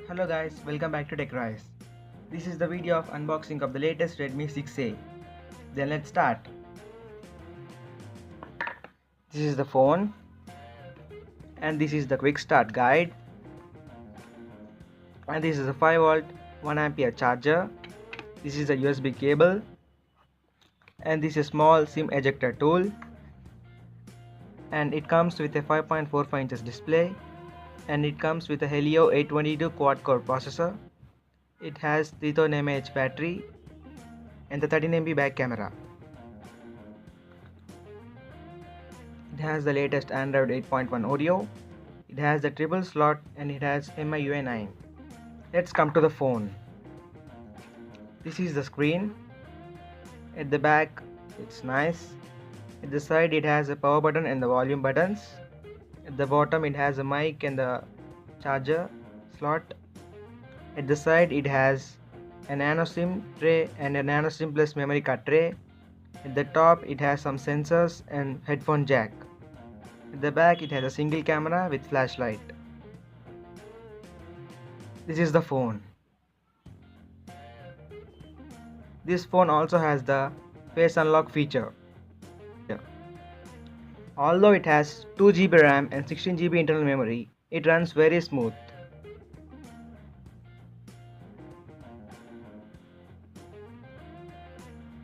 Hello guys, welcome back to TechRise. This is the video of unboxing of the latest Redmi 6A. Then let's start. This is the phone and this is the quick start guide, and this is a 5V 1A charger. This is a USB cable, and this is a small SIM ejector tool, and it comes with a 5.45 inches display, and it comes with a Helio 822 quad core processor. It has 3000 mAh battery and the 13 MP back camera. It has the latest Android 8.1 audio. It has the triple slot and it has MIUI 9. Let's come to the phone. This is the screen. At the back it's nice. At the side it has a power button and the volume buttons. At the bottom it has a mic and the charger slot. At the side it has a nano SIM tray and a nano SIM plus memory card tray. At the top it has some sensors and headphone jack. At the back it has a single camera with flashlight. This is the phone. This phone also has the face unlock feature. Although it has 2GB RAM and 16GB internal memory, it runs very smooth.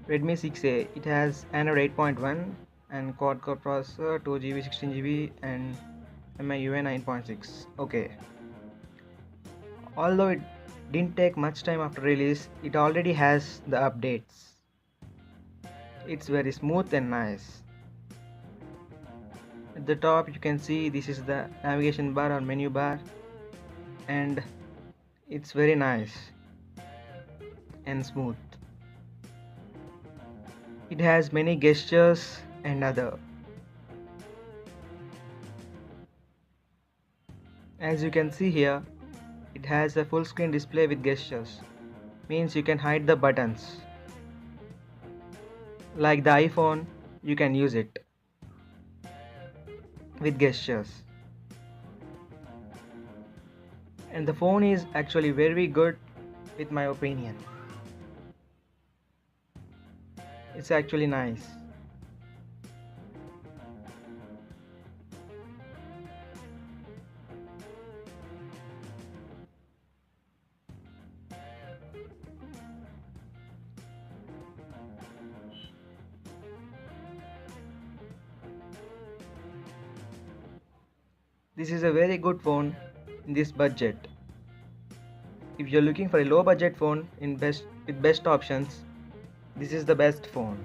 Redmi 6A, it has Android 8.1 and quad core processor, 2GB, 16GB and MIUI 9.6. Okay. Although it didn't take much time after release, it already has the updates. It's very smooth and nice. At the top you can see this is the navigation bar or menu bar, and it's very nice and smooth. It has many gestures and other. As you can see here, it has a full screen display with gestures. Means you can hide the buttons. Like the iPhone, you can use it with gestures. And the phone is actually very good with my opinion. It's actually nice. This is a very good phone in this budget. If you're looking for a low budget phone with best options, this is the best phone.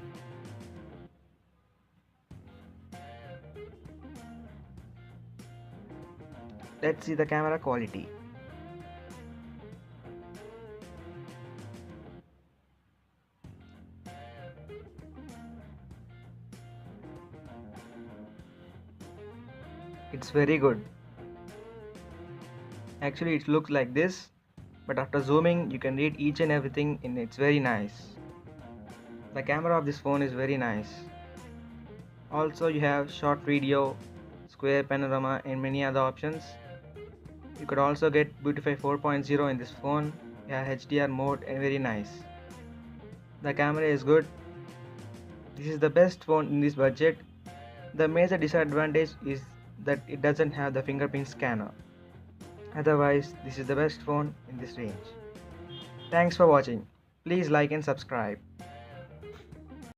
Let's see the camera quality. It's very good. Actually it looks like this, but after zooming you can read each and everything and it's very nice. The camera of this phone is very nice. Also you have short video, square panorama and many other options. You could also get Beautify 4.0 in this phone. You have HDR mode and very nice. The camera is good. This is the best phone in this budget. The major disadvantage is that it doesn't have the fingerprint scanner. Otherwise, this is the best phone in this range. Thanks for watching. Please like and subscribe.